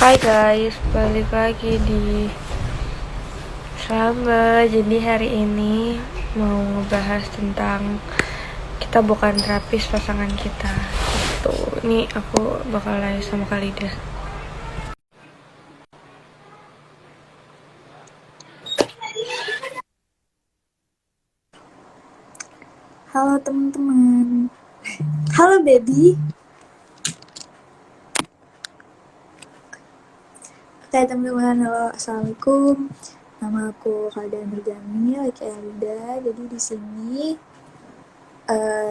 Hai guys, balik lagi di Selamba. Jadi hari ini mau ngebahas tentang kita bukan terapis pasangan kita. Gitu. Ini aku bakal live sama Kalida. Halo teman-teman. Halo baby. Oke teman-teman, halo, assalamualaikum. Nama aku Kalda Nurjani, Laki Alida. Jadi di sini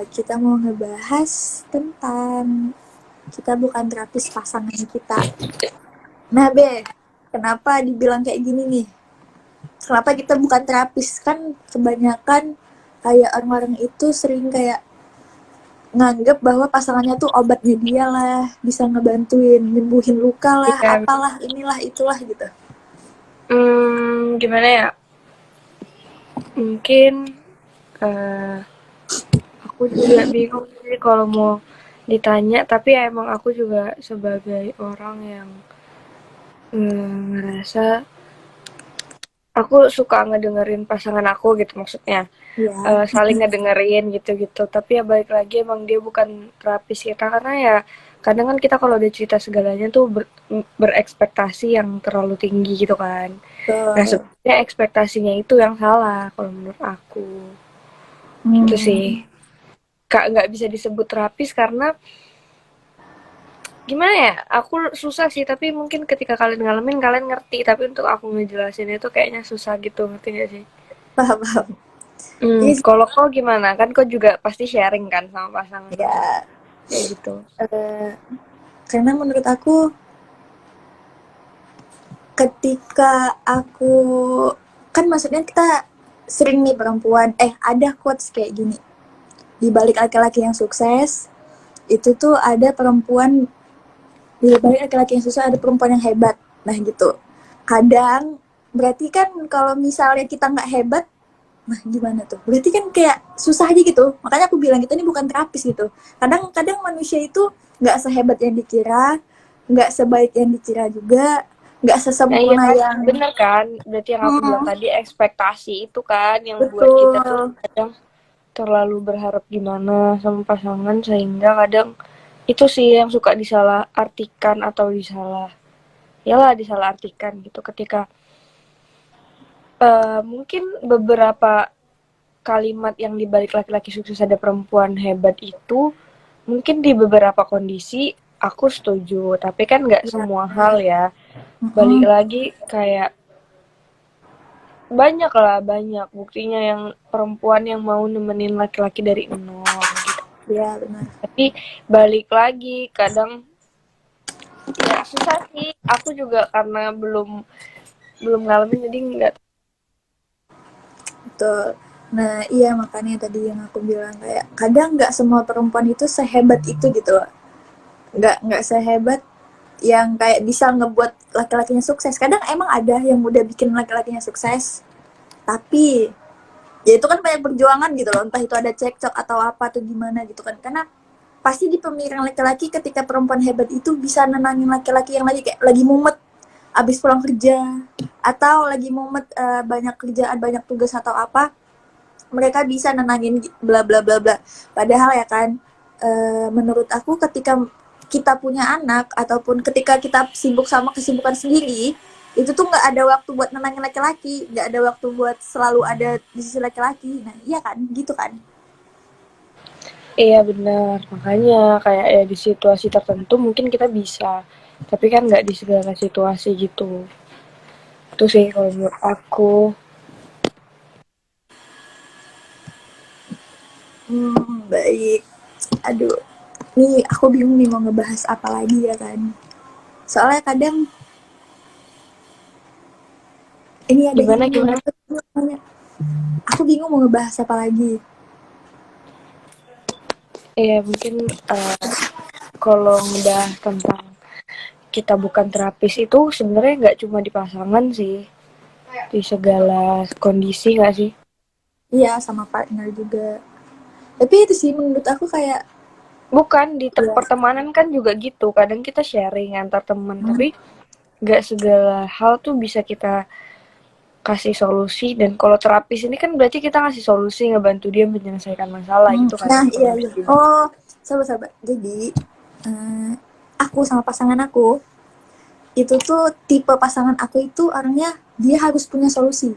kita mau ngebahas tentang kita bukan terapis pasangan kita. Nah be, kenapa dibilang kayak gini nih? Kenapa kita bukan terapis? Kan kebanyakan kayak orang-orang itu sering kayak nganggep bahwa pasangannya tuh obatnya dia lah, bisa ngebantuin nyembuhin luka lah, Iya, apalah, inilah, itulah gitu. gimana ya? Mungkin eh, aku juga bingung sih kalau mau ditanya. Tapi ya emang aku juga sebagai orang yang ngerasa aku suka ngedengerin pasangan aku gitu maksudnya. Ya, Saling ngedengerin gitu-gitu. Tapi ya balik lagi emang dia bukan terapis kita karena ya kadang kan kita kalau udah cerita segalanya tuh berekspektasi yang terlalu tinggi gitu kan. Nah betul. sebenarnya ekspektasinya itu yang salah kalau menurut aku. Gitu sih. Hmm, Kak nggak bisa disebut terapis karena gimana ya? Aku susah sih tapi mungkin ketika kalian ngalamin kalian ngerti. Tapi untuk aku ngejelasin itu kayaknya susah gitu ngerti gak sih? paham, paham. Iya sih, Kalau kau gimana? Kan kau juga pasti sharing kan sama pasangan kau. ya, Kayak gitu. eh, karena menurut aku ketika aku kan maksudnya kita sering nih perempuan, ada quotes kayak gini, di balik laki-laki yang sukses itu tuh ada perempuan, di balik laki-laki yang susah ada perempuan yang hebat. Nah gitu. Kadang berarti kan kalau misalnya kita nggak hebat, nah gimana tuh? Berarti kan kayak susah aja gitu. Makanya aku bilang kita ini bukan terapis gitu. Kadang-kadang manusia itu nggak sehebat yang dikira, nggak sebaik yang dikira juga, nggak Nah iya sesempurna kan, yang bener kan? Berarti yang aku bilang hmm, tadi ekspektasi itu kan yang buat kita tuh betul. kadang terlalu berharap gimana sama pasangan sehingga kadang itu sih yang suka disalah artikan atau disalah artikan gitu ketika mungkin beberapa kalimat yang dibalik laki-laki sukses ada perempuan hebat itu mungkin di beberapa kondisi aku setuju tapi kan nggak Ya, semua hal ya. Balik mm-mm. lagi kayak banyak lah, banyak buktinya yang perempuan yang mau nemenin laki-laki dari nol gitu. Ya benar. Tapi balik lagi kadang ya susah sih. Aku juga karena belum belum ngalamin jadi nggak. Betul. Nah, iya makanya tadi yang aku bilang kayak kadang nggak semua perempuan itu sehebat itu gitu loh. Nggak sehebat yang kayak bisa ngebuat laki-lakinya sukses. Kadang emang ada yang udah bikin laki-lakinya sukses, tapi ya itu kan banyak perjuangan gitu loh. Entah itu ada cekcok atau apa atau gimana gitu kan. Karena pasti di pemikiran laki-laki ketika perempuan hebat itu bisa nenangin laki-laki yang lagi kayak lagi mumet abis pulang kerja atau lagi mumet, banyak kerjaan banyak tugas atau apa, mereka bisa nenangin bla bla bla bla. Padahal ya kan, menurut aku ketika kita punya anak ataupun ketika kita sibuk sama kesibukan sendiri, itu tuh nggak ada waktu buat nenangin laki-laki, nggak ada waktu buat selalu ada di sisi laki-laki. Nah iya kan, gitu kan. Iya benar, makanya kayak ya di situasi tertentu mungkin kita bisa, tapi kan nggak di segala situasi gitu. Itu sih kalau menurut aku. Baik. Aduh, nih aku bingung nih mau ngebahas apa lagi ya kan. Soalnya kadang ini ada Gimana ini gimana? namanya. Aku bingung mau ngebahas apa lagi. Iya mungkin eh, kalau udah tentang kita bukan terapis itu sebenarnya nggak cuma di pasangan sih, di segala kondisi nggak sih? Iya, sama partner juga. Tapi itu sih menurut aku kayak Bukan di ya, pertemanan kan juga gitu. Kadang kita sharing antar teman, tapi nggak segala hal tuh bisa kita kasih solusi. Dan kalau terapis ini kan berarti kita ngasih solusi, ngebantu dia menyelesaikan masalah gitu kan Nah, kalau iya, bisa iya. dibilang. Oh, sabar-sabar. Jadi, aku sama pasangan aku, itu tuh tipe pasangan aku itu orangnya dia harus punya solusi.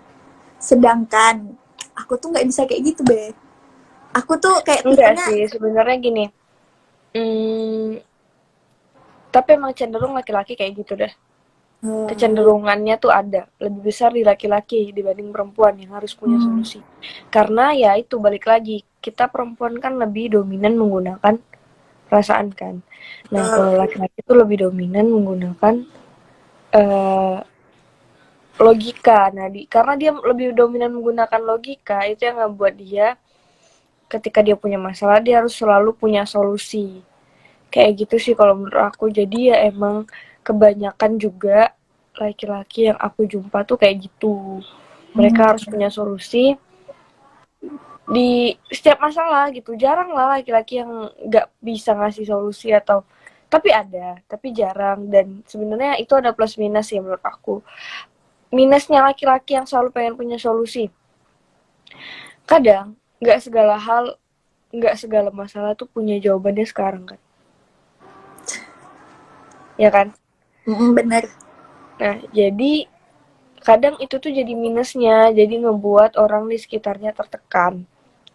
Sedangkan aku tuh nggak bisa kayak gitu, Be. Aku tuh kayak Enggak tipenya, sih, sebenarnya gini. Hmm, tapi emang cenderung laki-laki kayak gitu dah. ya, Kecenderungannya tuh ada lebih besar di laki-laki dibanding perempuan yang harus punya hmm, solusi. Karena ya itu balik lagi, kita perempuan kan lebih dominan menggunakan perasaan kan. Nah, kalau laki-laki itu lebih dominan menggunakan eh, logika. Nah, karena dia lebih dominan menggunakan logika, itu yang ngebuat dia ketika dia punya masalah dia harus selalu punya solusi. Kayak gitu sih kalau menurut aku. Jadi ya emang kebanyakan juga laki-laki yang aku jumpa tuh kayak gitu. Mereka hmm, harus punya solusi di setiap masalah gitu. Jarang lah laki-laki yang nggak bisa ngasih solusi atau tapi ada, tapi jarang. Dan sebenarnya itu ada plus minus ya menurut aku. Minusnya laki-laki yang selalu pengen punya solusi. Kadang nggak segala hal, nggak segala masalah tuh punya jawabannya sekarang kan. Ya kan? bener. Nah, jadi kadang itu tuh jadi minusnya, jadi ngebuat orang di sekitarnya tertekan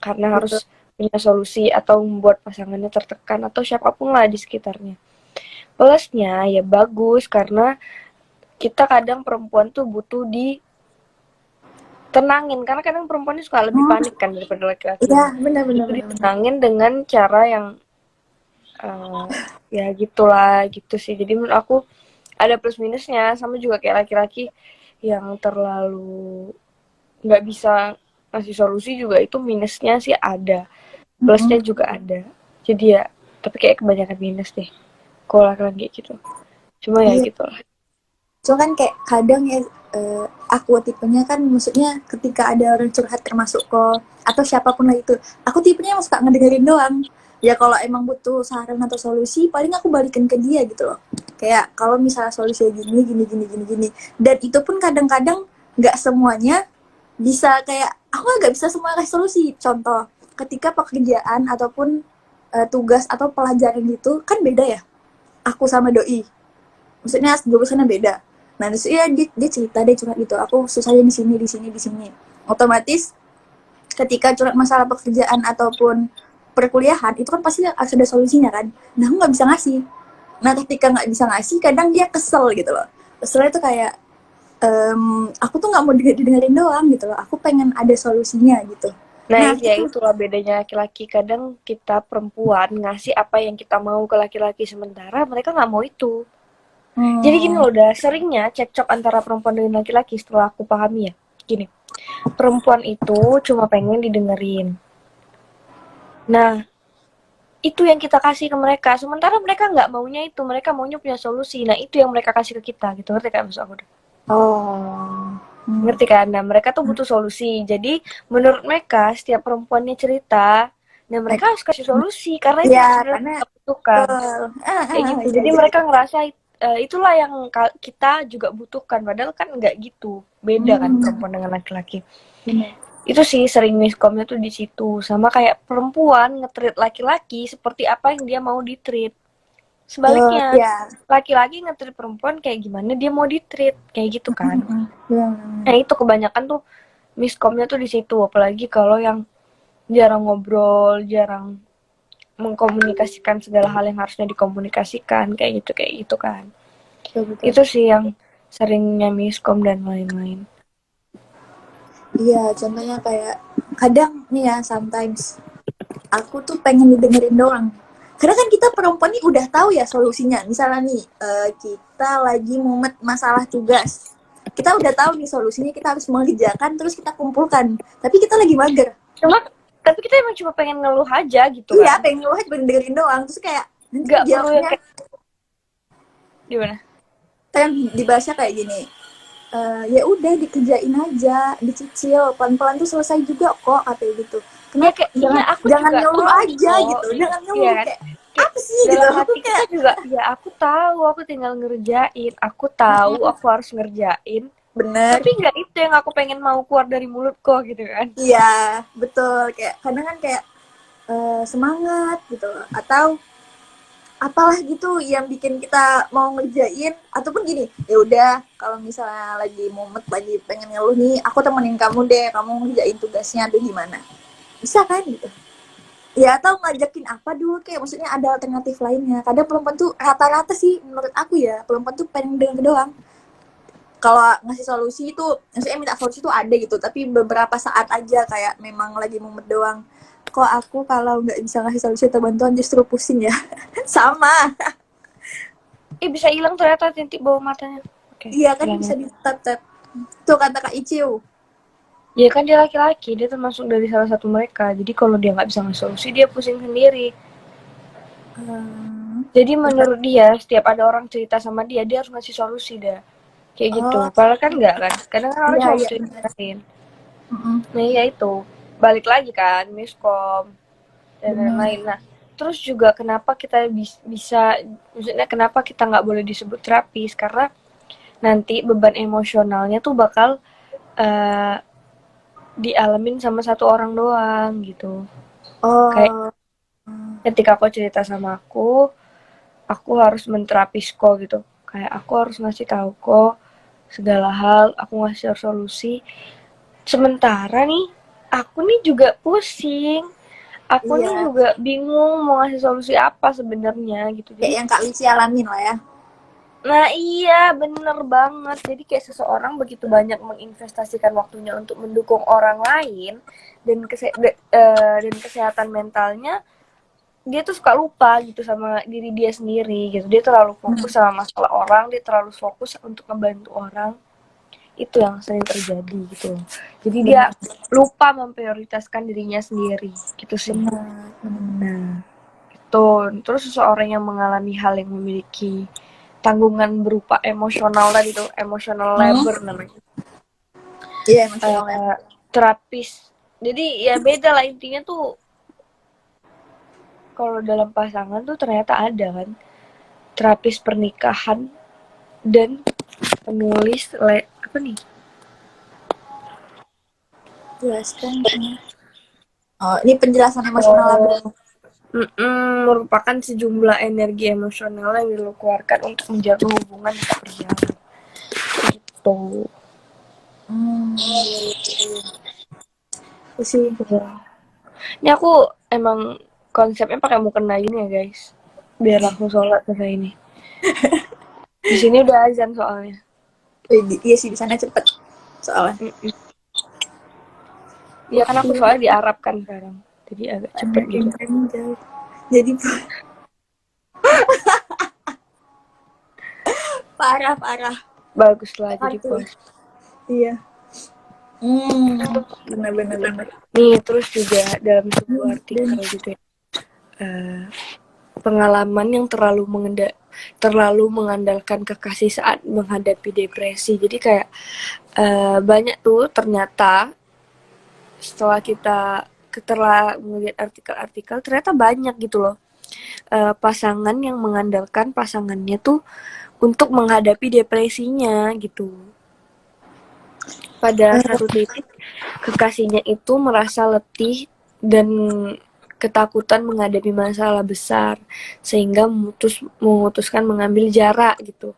karena harus Betul. punya solusi atau membuat pasangannya tertekan atau siapapun lah di sekitarnya. Plusnya ya bagus karena kita kadang perempuan tuh butuh ditenangin karena kadang perempuan ini suka lebih Oh, panik kan daripada laki-laki. iya, Nah, bener, bener, itu bener, bener. ditenangin dengan cara yang uh, ya gitulah gitu sih. Jadi menurut aku ada plus minusnya sama juga kayak laki-laki yang terlalu nggak bisa ngasih solusi juga itu minusnya sih ada, plusnya Mm-mm. juga ada. Jadi ya tapi kayak kebanyakan minus deh kalau laki-laki gitu, cuma ya Iya, gitu lah. cuma kan kayak kadang ya, aku tipenya kan maksudnya ketika ada orang curhat termasuk ke atau siapapun lah itu, aku tipenya yang suka ngedengerin doang. Ya kalau emang butuh saran atau solusi, paling aku balikin ke dia gitu loh. Kayak kalau misalnya solusinya gini, gini, gini, gini, gini. Dan itu pun kadang-kadang nggak semuanya bisa kayak aku nggak bisa semua kasih solusi. Contoh, ketika pekerjaan ataupun tugas atau pelajaran gitu kan beda ya. Aku sama doi maksudnya jurusannya beda. Nah terus ya dia cerita dia curhat gitu, aku susahnya di sini di sini di sini. Otomatis ketika curhat masalah pekerjaan ataupun perkuliahan itu kan pasti harus ada solusinya kan. Nah aku nggak bisa ngasih. Nah ketika nggak bisa ngasih kadang dia kesel gitu loh. Kesel itu kayak aku tuh nggak mau didengerin doang gitu loh. Aku pengen ada solusinya gitu. Nah Nah ya itu itulah bedanya laki-laki, kadang kita perempuan ngasih apa yang kita mau ke laki-laki sementara mereka nggak mau itu. Jadi gini hmm, loh, udah seringnya cekcok antara perempuan dan laki-laki setelah aku pahami ya. Gini, perempuan itu cuma pengen didengerin. Nah, itu yang kita kasih ke mereka. Sementara mereka nggak maunya itu, mereka maunya punya solusi. Nah, itu yang mereka kasih ke kita, gitu. Ngerti kan maksud aku? oh hmm, Ngerti kan? Nah, mereka tuh butuh solusi. Jadi, menurut mereka, setiap perempuannya cerita, nah mereka harus kasih solusi. Karena itu ya yang sebenarnya karena mereka butuhkan. betul Kayak gitu. iya, Jadi iya, mereka iya. ngerasa itulah yang kita juga butuhkan. Padahal kan nggak gitu. Beda kan Hmm, perempuan dengan laki-laki. benar. Itu sih sering miskomnya tuh di situ. Sama kayak perempuan nge-treat laki-laki seperti apa yang dia mau di-treat. Sebaliknya, Ya. laki-laki nge-treat perempuan kayak gimana dia mau di-treat. Kayak gitu kan. Mhm, benar. Nah, itu kebanyakan tuh miskomnya tuh di situ. Apalagi kalau yang jarang ngobrol, jarang mengkomunikasikan segala hal yang harusnya dikomunikasikan. Kayak gitu kan. Betul, betul. Itu sih yang seringnya miskom dan lain-lain. Iya, contohnya kayak kadang nih ya, sometimes aku tuh pengen didengerin doang. Karena kan kita perempuan nih udah tahu ya solusinya. Misalnya nih, kita lagi mumet masalah tugas. Kita udah tahu nih solusinya, kita harus mengerjakan, terus kita kumpulkan. Tapi kita lagi mager. Cuma, tapi kita emang cuma pengen ngeluh aja gitu Iya, kan. pengen ngeluh aja, pengen dengerin doang. Terus kayak, nanti Nggak perlu yang jawabnya, kayak gimana? kan dibahasnya kayak gini, ya udah dikerjain aja, dicicil, pelan-pelan tuh selesai juga kok, katanya gitu. Ya Kenapa? kayak Jangan iya aku jangan juga ngeluh tahu aja kok. gitu. Jangan Iya ngeluh kan? kayak Kayak apa sih gitu. dalam Aku hati kita kayak juga ya aku tahu aku tinggal ngerjain, aku tahu mm-mm, aku harus ngerjain, bener. tapi nggak itu yang aku pengen mau keluar dari mulut kok gitu kan. Iya, betul. Kayak kadang kan kayak semangat gitu atau apalah gitu yang bikin kita mau ngerjain ataupun gini ya udah kalau misalnya lagi mumet lagi pengen ngeluh nih aku temenin kamu deh kamu ngerjain tugasnya ada gimana bisa kan gitu ya atau ngajakin apa dulu kayak maksudnya ada alternatif lainnya kadang perempuan tuh rata-rata sih menurut aku ya perempuan tuh pengen denger doang kalau ngasih solusi itu maksudnya minta solusi itu ada gitu tapi beberapa saat aja kayak memang lagi mumet doang kok aku kalau nggak bisa ngasih solusi atau bantuan justru pusing ya sama. Bisa hilang ternyata titik bawah matanya. Oke, Iya kan hilang bisa ya. di tap tap. Tuh kata Kak Iciu. Ya kan dia laki-laki, dia termasuk dari salah satu mereka. Jadi kalau dia nggak bisa ngasih solusi, dia pusing sendiri. Jadi Benar. menurut dia, setiap ada orang cerita sama dia, dia harus ngasih solusi dah. Kayak gitu. Oh, Padahal kan enggak kan. Kadang kan orang iya cuma iya butuh benar. ceritain. Mm-mm, Nah iya itu. Balik lagi kan, miskom dan benar. lain-lain. Nah, terus juga kenapa kita bisa, maksudnya kenapa kita nggak boleh disebut terapis? Karena nanti beban emosionalnya tuh bakal eh, dialamin sama satu orang doang gitu. Kayak Oh, ketika kau cerita sama aku harus menterapis kok gitu. Kayak aku harus ngasih tahu kok segala hal, aku ngasih solusi. Sementara nih, aku nih juga pusing. Aku nih iya. juga bingung mau ngasih solusi apa sebenarnya gitu. Kayak Jadi, yang Kak Lici alamin lah ya. nah iya bener banget. Jadi kayak seseorang begitu banyak menginvestasikan waktunya untuk mendukung orang lain dan dan kesehatan mentalnya dia tuh suka lupa gitu sama diri dia sendiri gitu. Dia terlalu fokus Hmm, sama masalah orang, dia terlalu fokus untuk membantu orang. Itu yang sering terjadi gitu. Jadi dia benar, lupa memprioritaskan dirinya sendiri gitu sih. benar, benar. Nah, itu terus seseorang yang mengalami hal yang memiliki tanggungan berupa emosional tadi tuh, emotional Hmm, labor namanya. iya emosional ya. Terapis. Jadi ya beda lah intinya tuh kalau dalam pasangan tuh ternyata ada kan terapis pernikahan dan penulis apa nih? Jelaskan. Oh, ini penjelasan emosional labor. Oh, merupakan sejumlah energi emosional yang dikeluarkan untuk menjaga hubungan tetap berjalan. Gitu. Hmm, iya, iya, iya. Itu sih. Ya. Ini aku emang konsepnya pakai mukena ini ya guys, biar langsung sholat selesai ini. Di sini udah azan soalnya. Iya sih di sana cepet soalnya. Mm-mm. Ya kan aku Oke, soalnya di Arab kan sekarang, jadi agak cepet Anda gitu. kemarin jauh. Jadi parah parah. Bagus lah jadi Aku. puas. Iya. Benar benar benar. Nih terus juga dalam sebuah Dan artikel gitu ya. eh, Pengalaman yang terlalu mengandalkan kekasih saat menghadapi depresi. Jadi kayak banyak tuh ternyata setelah kita melihat artikel-artikel ternyata banyak gitu loh pasangan yang mengandalkan pasangannya tuh untuk menghadapi depresinya gitu. Pada satu titik kekasihnya itu merasa letih dan ketakutan menghadapi masalah besar sehingga memutuskan mengambil jarak gitu.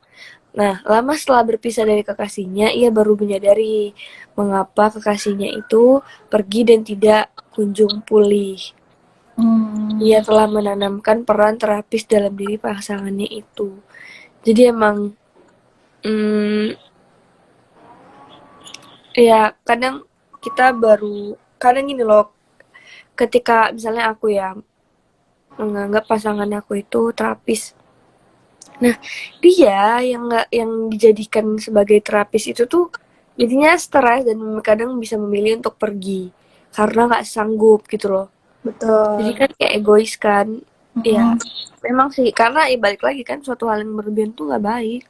Nah, lama setelah berpisah dari kekasihnya, ia baru menyadari mengapa kekasihnya itu pergi dan tidak kunjung pulih. Ia telah menanamkan peran terapis dalam diri pasangannya itu. Jadi emang, hmm, ya kadang kita kadang gini loh, ketika misalnya aku ya menganggap pasangan aku itu terapis. Nah, dia yang nggak yang dijadikan sebagai terapis itu tuh jadinya stres dan kadang bisa memilih untuk pergi karena nggak sanggup gitu loh. Jadi betul. kan kayak egois kan. Ya, Mm-mm. memang sih karena balik lagi kan suatu hal yang berlebihan tuh nggak baik.